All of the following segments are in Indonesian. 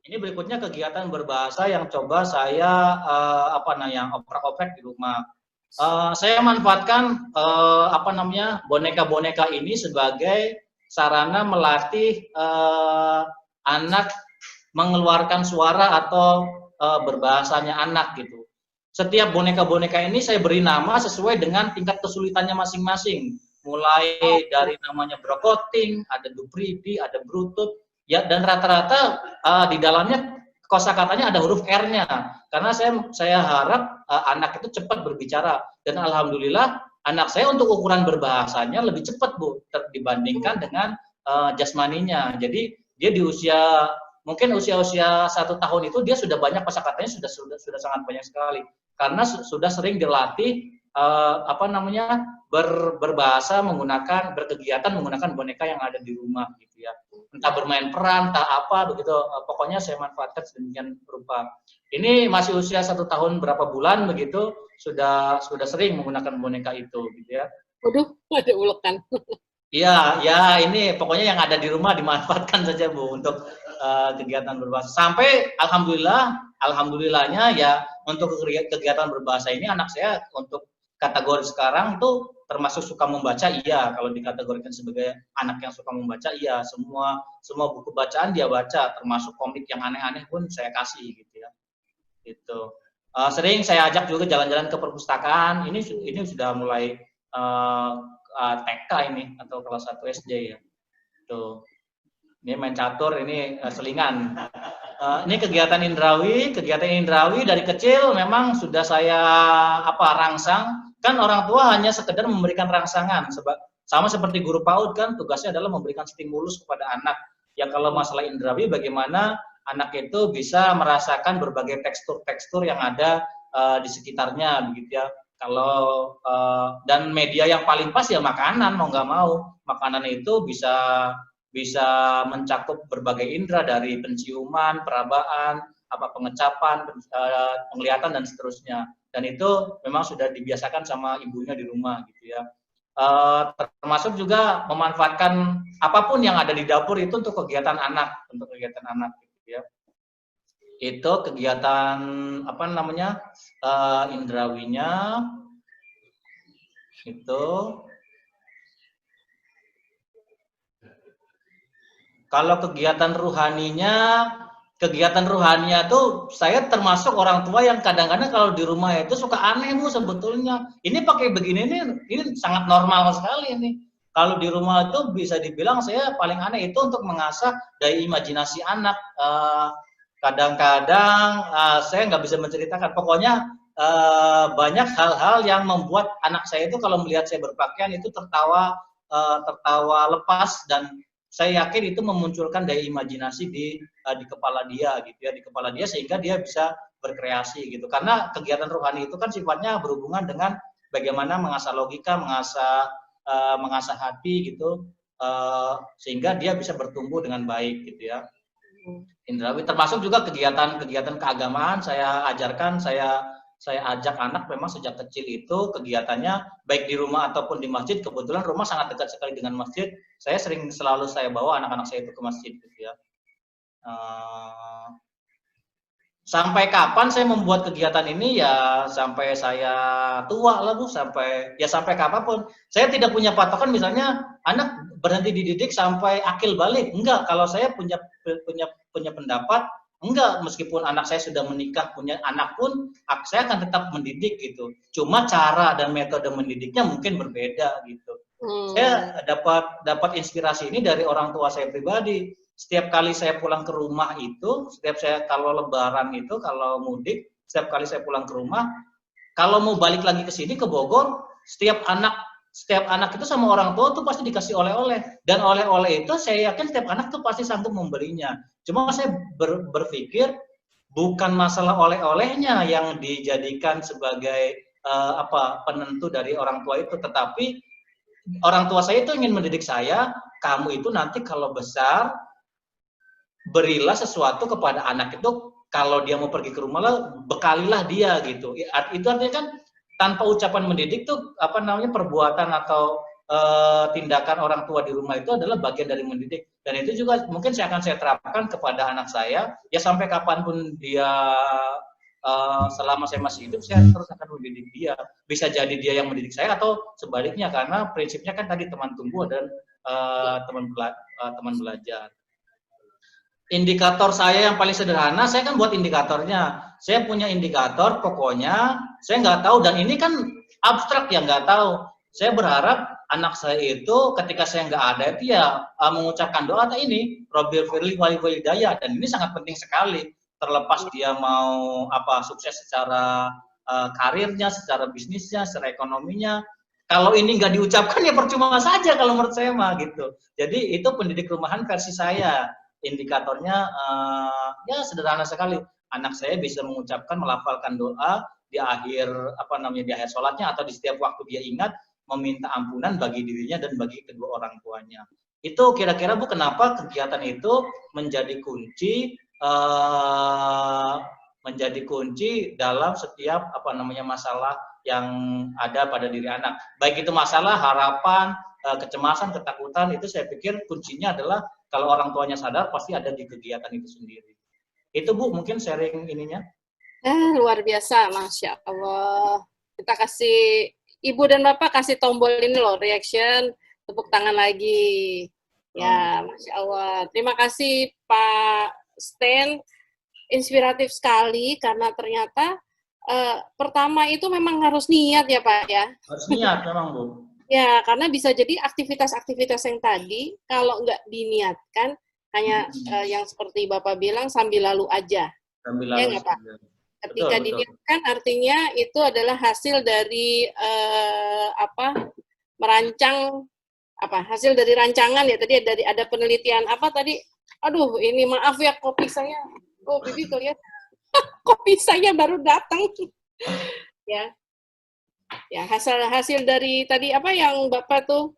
Ini berikutnya kegiatan berbahasa yang coba saya yang oprek-oprek di rumah. Saya manfaatkan boneka-boneka ini sebagai sarana melatih anak mengeluarkan suara atau berbahasanya anak gitu. Setiap boneka-boneka ini saya beri nama sesuai dengan tingkat kesulitannya masing-masing. Mulai dari namanya brokoting, ada dupridi, ada brutut, ya, dan rata-rata di dalamnya kosakatanya ada huruf R-nya. Karena saya harap anak itu cepat berbicara, dan alhamdulillah anak saya untuk ukuran berbahasanya lebih cepat, Bu, dibandingkan dengan jasmaninya. Jadi dia di mungkin usia 1 tahun itu dia sudah banyak kosakatanya, sudah sangat banyak sekali, karena sudah sering dilatih berbahasa berkegiatan menggunakan boneka yang ada di rumah gitu ya, entah bermain peran, entah apa begitu, pokoknya saya manfaatkan sedemikian rupa. Ini masih usia 1 tahun berapa bulan begitu, sudah sering menggunakan boneka itu gitu ya. Waduh, ada ulekan. Iya, ya ini pokoknya yang ada di rumah dimanfaatkan saja, Bu, untuk kegiatan berbahasa. Sampai alhamdulillahnya ya untuk kegiatan berbahasa ini anak saya untuk kategori sekarang tuh termasuk suka membaca, iya. Kalau dikategorikan sebagai anak yang suka membaca, iya. Semua buku bacaan dia baca, termasuk komik yang aneh-aneh pun saya kasih gitu ya. Gitu. Sering saya ajak juga jalan-jalan ke perpustakaan. Ini sudah mulai TK ini atau kelas 1 SD ya. Tuh. Ini main catur, ini selingan. Ini kegiatan indrawi dari kecil memang sudah saya rangsang. Kan orang tua hanya sekedar memberikan rangsangan, sama seperti guru PAUD kan tugasnya adalah memberikan stimulus kepada anak. Ya kalau masalah indrawi bagaimana anak itu bisa merasakan berbagai tekstur-tekstur yang ada di sekitarnya begitu ya. Kalau dan media yang paling pas ya makanan, mau nggak mau makanan itu bisa mencakup berbagai indera dari penciuman, perabaan, pengecapan, penglihatan dan seterusnya. Dan itu memang sudah dibiasakan sama ibunya di rumah gitu ya. Termasuk juga memanfaatkan apapun yang ada di dapur itu untuk kegiatan anak gitu ya. Itu kegiatan indrawinya itu. Kalau kegiatan ruhaninya tuh saya termasuk orang tua yang kadang-kadang kalau di rumah itu suka aneh, Bu, sebetulnya. Ini pakai begini ini sangat normal sekali ini. Kalau di rumah itu bisa dibilang saya paling aneh itu untuk mengasah daya imajinasi anak. Kadang-kadang saya nggak bisa menceritakan. Pokoknya banyak hal-hal yang membuat anak saya itu kalau melihat saya berpakaian itu tertawa lepas, dan saya yakin itu memunculkan daya imajinasi di kepala dia gitu ya, di kepala dia, sehingga dia bisa berkreasi gitu. Karena kegiatan rohani itu kan sifatnya berhubungan dengan bagaimana mengasah logika, mengasah hati gitu, sehingga dia bisa bertumbuh dengan baik gitu ya. Indrawi termasuk juga kegiatan keagamaan saya ajarkan, saya ajak anak memang sejak kecil itu kegiatannya baik di rumah ataupun di masjid. Kebetulan rumah sangat dekat sekali dengan masjid. Selalu saya bawa anak-anak saya itu ke masjid gitu ya. Sampai kapan saya membuat kegiatan ini ya sampai saya tua lah, Bu, sampai kapanpun. Saya tidak punya patokan misalnya anak berhenti dididik sampai akil balik. Enggak, kalau saya punya pendapat enggak, meskipun anak saya sudah menikah, punya anak pun saya akan tetap mendidik gitu. Cuma cara dan metode mendidiknya mungkin berbeda gitu. Saya dapat inspirasi ini dari orang tua saya pribadi. Setiap kali saya pulang ke rumah itu, kalau lebaran itu, kalau mudik, setiap kali saya pulang ke rumah, kalau mau balik lagi ke sini ke Bogor, setiap anak itu sama orang tua tuh pasti dikasih oleh-oleh, dan oleh-oleh itu saya yakin setiap anak tuh pasti sanggup membelinya. Cuma saya berpikir bukan masalah oleh-olehnya yang dijadikan sebagai penentu dari orang tua itu, tetapi orang tua saya itu ingin mendidik saya, kamu itu nanti kalau besar berilah sesuatu kepada anak itu, kalau dia mau pergi ke rumah lah, bekalilah dia gitu. Itu artinya kan tanpa ucapan mendidik tuh perbuatan atau tindakan orang tua di rumah itu adalah bagian dari mendidik, dan itu juga mungkin saya terapkan kepada anak saya ya sampai kapanpun dia selama saya masih hidup saya terus akan mendidik dia. Bisa jadi dia yang mendidik saya atau sebaliknya, karena prinsipnya kan tadi teman tumbuh dan teman belajar. Indikator saya yang paling sederhana, saya kan buat indikatornya. Saya punya indikator, pokoknya saya nggak tahu, dan ini kan abstrak ya, nggak tahu. Saya berharap anak saya itu ketika saya nggak ada itu ya mengucapkan doa ini, Robbil Firli Wali Walidayah, dan ini sangat penting sekali. Terlepas dia mau sukses secara karirnya, secara bisnisnya, secara ekonominya. Kalau ini nggak diucapkan ya percuma saja kalau menurut saya mah gitu. Jadi itu pendidik rumahan versi saya. Indikatornya ya sederhana sekali. Anak saya bisa mengucapkan, melafalkan doa di akhir di akhir sholatnya atau di setiap waktu dia ingat meminta ampunan bagi dirinya dan bagi kedua orang tuanya. Itu kira-kira Bu, kenapa kegiatan itu menjadi kunci dalam setiap masalah yang ada pada diri anak. Baik itu masalah, harapan, kecemasan, ketakutan, itu saya pikir kuncinya adalah kalau orang tuanya sadar pasti ada di kegiatan itu sendiri. Itu Bu, mungkin sharing ininya. Luar biasa, Masya Allah. Kita kasih, Ibu dan Bapak kasih tombol ini loh, reaction, tepuk tangan lagi. Ya, Masya Allah. Terima kasih Pak Stan, inspiratif sekali karena ternyata pertama itu memang harus niat ya Pak ya. Harus niat memang Bu. Ya, karena bisa jadi aktivitas-aktivitas yang tadi kalau nggak diniatkan hanya yang seperti Bapak bilang sambil lalu aja. Sambil lalu. Ya nggak Pak? Ketika diniatkan artinya itu adalah hasil dari merancang hasil dari rancangan ya tadi ada penelitian tadi. Aduh, ini maaf ya kopi saya. Oh, Bibi kelihatan. Kopi saya baru datang. Ya. Ya, hasil dari tadi yang Bapak tuh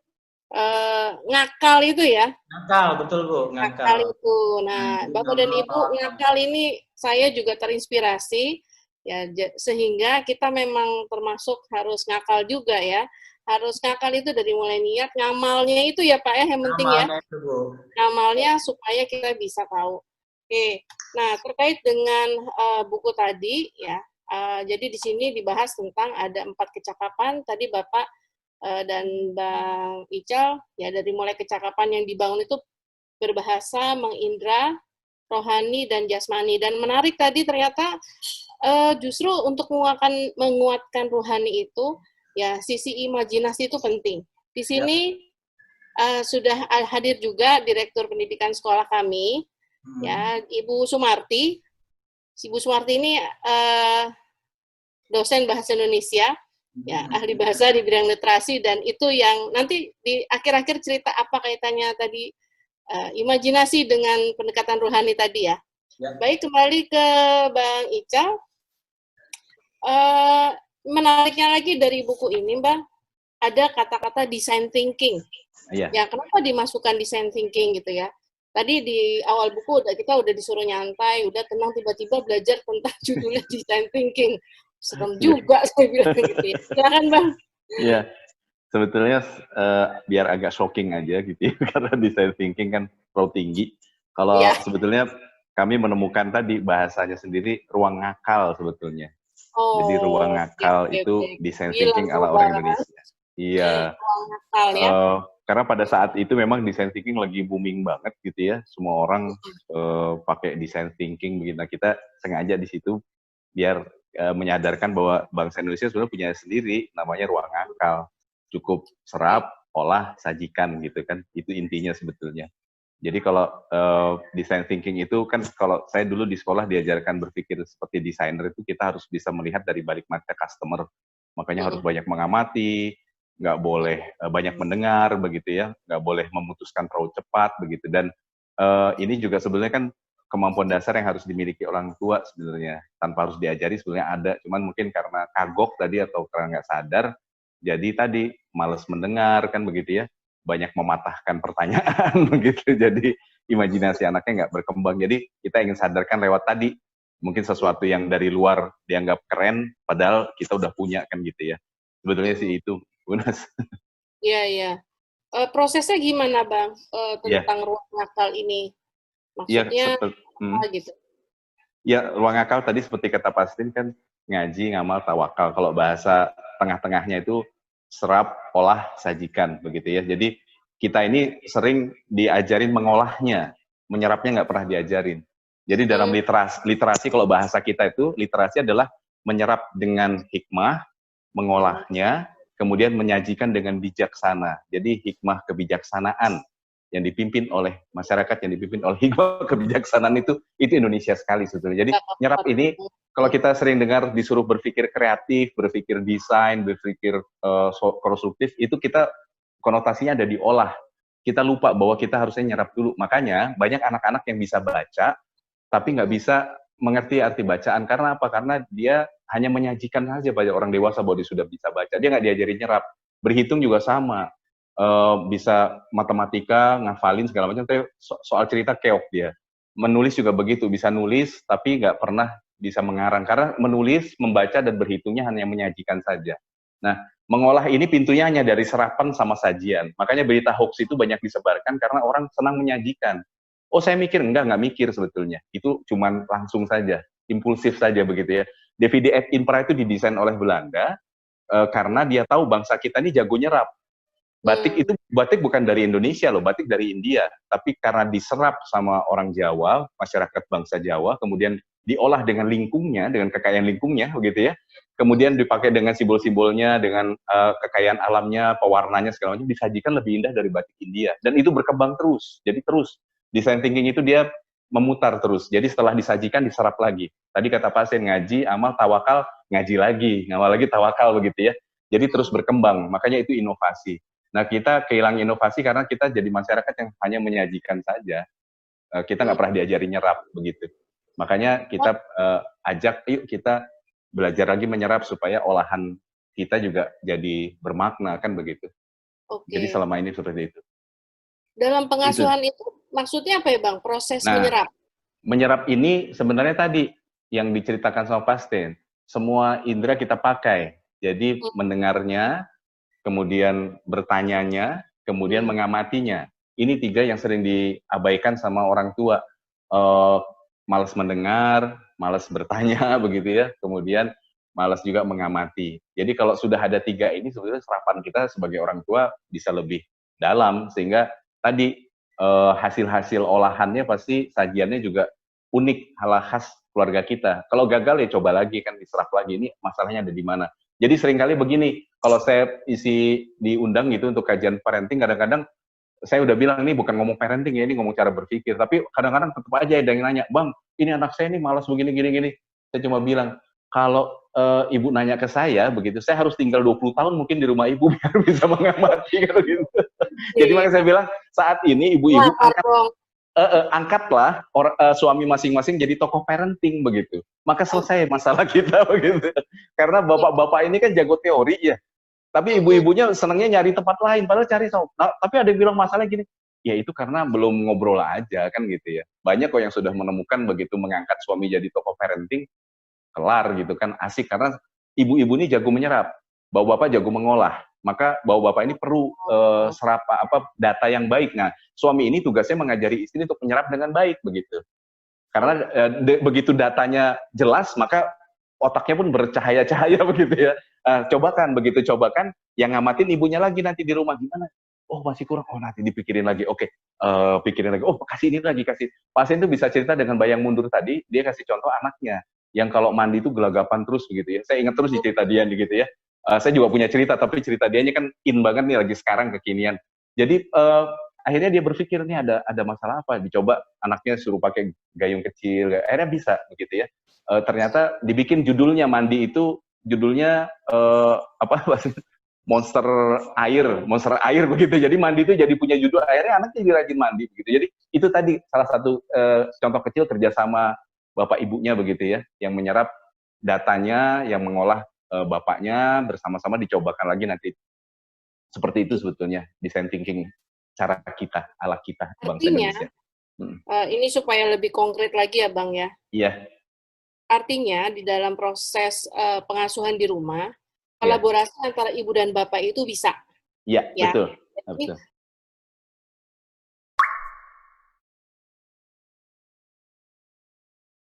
ngakal itu ya. Ngakal, betul Bu, ngakal itu. Nah, Bapak dan Ibu ngakal ini saya juga terinspirasi ya, sehingga kita memang termasuk harus ngakal juga ya. Harus ngakal itu dari mulai niat, ngamalnya itu ya Pak ya, yang penting ya. Ngamalnya supaya kita bisa tahu. Oke. Nah, terkait dengan buku tadi ya. Jadi di sini dibahas tentang ada 4 kecakapan. Tadi Bapak dan Bang Ical, ya dari mulai kecakapan yang dibangun itu berbahasa, mengindra, rohani, dan jasmani. Dan menarik tadi ternyata justru untuk menguatkan rohani itu, ya sisi imajinasi itu penting. Di sini sudah hadir juga Direktur Pendidikan Sekolah kami, ya Ibu Sumarti. Ibu Sumarti ini dosen bahasa Indonesia, ya ahli bahasa di bidang literasi, dan itu yang nanti di akhir-akhir cerita apa kaitannya tadi imajinasi dengan pendekatan rohani tadi ya. Baik, kembali ke Bang Ical. Menariknya lagi dari buku ini Bang, ada kata-kata design thinking. Ya, kenapa dimasukkan design thinking gitu ya? Tadi di awal buku kita udah disuruh nyantai, udah tenang, tiba-tiba belajar tentang judulnya design thinking. Serem juga saya bilang gitu ya. Silakan Bang. Iya, sebetulnya biar agak shocking aja gitu ya, karena design thinking kan terlalu tinggi. Kalau sebetulnya kami menemukan tadi bahasanya sendiri ruang ngakal sebetulnya. Jadi ruang ngakal itu design thinking ala orang Indonesia. Iya. Ruang ngakal ya. Karena pada saat itu memang design thinking lagi booming banget gitu ya. Semua orang pakai design thinking begitu. Nah, kita sengaja di situ biar menyadarkan bahwa bangsa Indonesia sebenarnya punya sendiri namanya ruang akal. Cukup serap, olah, sajikan gitu kan. Itu intinya sebetulnya. Jadi kalau design thinking itu kan kalau saya dulu di sekolah diajarkan berpikir seperti desainer itu kita harus bisa melihat dari balik mata customer. Makanya harus banyak mengamati, nggak boleh banyak mendengar begitu ya, nggak boleh memutuskan terlalu cepat begitu. Dan ini juga sebenarnya kan kemampuan dasar yang harus dimiliki orang tua sebenarnya, tanpa harus diajari sebenarnya ada, cuman mungkin karena kagok tadi atau karena nggak sadar, jadi tadi malas mendengar kan begitu ya, banyak mematahkan pertanyaan begitu, jadi imajinasi anaknya nggak berkembang. Jadi kita ingin sadarkan lewat tadi, mungkin sesuatu yang dari luar dianggap keren, padahal kita udah punya kan gitu ya. Sebetulnya sih itu, Unas. Iya, iya. Prosesnya gimana, Bang, Ya, tentang ruang ngakal ini? ya Maksudnya seperti apa gitu? ya ruang akal tadi seperti kata Pastin kan ngaji, ngamal, tawakal. Kalau bahasa tengah-tengahnya itu serap, olah, sajikan begitu ya. Jadi kita ini sering diajarin mengolahnya, menyerapnya nggak pernah diajarin. Jadi dalam Mmm, literasi kalau bahasa kita itu literasi adalah menyerap dengan hikmah, mhm, mengolahnya, kemudian menyajikan dengan bijaksana. Jadi hikmah kebijaksanaan yang dipimpin oleh masyarakat, yang dipimpin oleh hikmah kebijaksanaan itu Indonesia sekali sebetulnya. Jadi nggak nyerap dapat. ini kalau kita sering dengar disuruh berpikir kreatif, berpikir desain, berpikir konstruktif, itu kita konotasinya ada diolah. Kita lupa bahwa kita harusnya nyerap dulu. Makanya banyak anak-anak yang bisa baca, tapi nggak Mhm, bisa mengerti arti bacaan. Karena apa? Karena dia hanya menyajikan saja pada orang dewasa bahwa dia sudah bisa baca. Dia nggak diajarin nyerap. Berhitung juga sama. Bisa matematika, ngafalin segala macam, tapi soal cerita keok dia. Menulis juga begitu, bisa nulis tapi nggak pernah bisa mengarang. Karena menulis, membaca, dan berhitungnya hanya menyajikan saja. Nah, mengolah ini pintunya hanya dari serapan sama sajian. Makanya berita hoax itu banyak disebarkan karena orang senang menyajikan. Oh, saya mikir, nggak mikir sebetulnya. Itu cuman langsung saja, impulsif saja begitu ya. DVD et Impera itu didesain oleh Belanda karena dia tahu bangsa kita ini jago nyerap. mmm, Batik bukan dari Indonesia loh, batik dari India. Tapi karena diserap sama orang Jawa, masyarakat bangsa Jawa, kemudian diolah dengan lingkungnya, dengan kekayaan lingkungnya, begitu ya. Kemudian dipakai dengan simbol-simbolnya, dengan kekayaan alamnya, pewarnanya segala macam, disajikan lebih indah dari batik India. Dan itu berkembang terus. Jadi terus design thinking itu dia memutar terus. Jadi setelah disajikan diserap lagi. Tadi kata pasien ngaji, amal, tawakal, ngaji lagi, ngamal lagi, tawakal begitu ya. Jadi terus mhm. berkembang. Makanya itu inovasi. Nah, kita kehilangan inovasi karena kita jadi masyarakat yang hanya menyajikan saja. Kita nggak Mmm. pernah diajari nyerap begitu. Makanya Oh, kita ajak, yuk kita belajar lagi menyerap supaya olahan kita juga jadi bermakna kan begitu. Jadi oke. selama ini seperti itu. Dalam Itu. pengasuhan itu maksudnya apa ya, Bang, proses Nah, menyerap? menyerap ini sebenarnya tadi yang diceritakan sama Pastin. Semua indera kita pakai. Jadi Mhm, mendengarnya, kemudian bertanyanya, kemudian mhm. mengamatinya. Ini tiga yang sering diabaikan sama orang tua. Uh, Malas mendengar, malas bertanya, begitu ya. Kemudian malas juga mengamati. Jadi kalau sudah ada tiga ini, sebetulnya serapan kita sebagai orang tua bisa lebih dalam, sehingga tadi hasil-hasil olahannya pasti sajiannya juga unik, ala khas keluarga kita. Kalau gagal ya coba lagi kan diserap lagi. Ini masalahnya ada di mana. Jadi seringkali begini, kalau saya isi diundang gitu untuk kajian parenting, kadang-kadang saya udah bilang ini bukan ngomong parenting ya, ini ngomong cara berpikir. Tapi kadang-kadang tetap aja ada yang nanya, Bang, ini anak saya ini malas begini, gini, gini. Saya cuma bilang, kalau ibu nanya ke saya begitu, saya harus tinggal 20 tahun mungkin di rumah ibu biar bisa mengamati kan gitu. Iya, Jadi iya. makanya saya bilang saat ini ibu-ibu Lapar dong. angkatlah suami masing-masing jadi tokoh parenting begitu. Maka selesai Oke. masalah kita begitu. Karena Iya, bapak-bapak ini kan jago teori ya. Tapi mhm. ibu-ibunya senangnya nyari tempat lain, padahal cari tahu. Nah, tapi ada yang bilang masalahnya gini, ya itu karena belum ngobrol aja kan gitu ya. Banyak kok yang sudah menemukan begitu mengangkat suami jadi tokoh parenting, kelar gitu kan, asik karena ibu-ibu ini jago menyerap, bapak-bapak jago mengolah. Maka bapak-bapak ini perlu Oh, data yang baik. Nah, suami ini tugasnya mengajari istri untuk menyerap dengan baik begitu. Karena oh, begitu datanya jelas, maka otaknya pun bercahaya-cahaya begitu ya. Cobakan, begitu cobakan, yang ngamatin ibunya lagi nanti di rumah gimana? Oh masih kurang, oh nanti dipikirin lagi. Oke, pikirin lagi. Oh kasih ini lagi, kasih. Pasien itu bisa cerita dengan bayang mundur tadi, dia kasih contoh anaknya yang kalau mandi itu gelagapan terus begitu ya. Saya ingat terus di mhm. cerita dia gitu ya. Saya juga punya cerita, tapi cerita dianya kan in banget nih lagi sekarang kekinian. Jadi akhirnya dia berpikir nih ada masalah apa? Dicoba anaknya suruh pakai gayung kecil, akhirnya bisa begitu ya. Ternyata dibikin judulnya mandi itu judulnya apa monster air begitu. Jadi mandi itu jadi punya judul. Akhirnya anaknya jadi rajin mandi begitu. Jadi itu tadi salah satu contoh kecil kerjasama bapak ibunya begitu ya, yang menyerap datanya, yang mengolah bapaknya bersama-sama dicobakan lagi nanti. Seperti itu sebetulnya design thinking cara kita, ala kita bangsa Artinya, Indonesia. Hmm. ini supaya lebih konkret lagi ya, Bang, ya. Iya, Artinya di dalam proses, pengasuhan di rumah, iya, kolaborasi antara ibu dan bapak itu bisa. Iya, Ya. betul. Jadi Betul.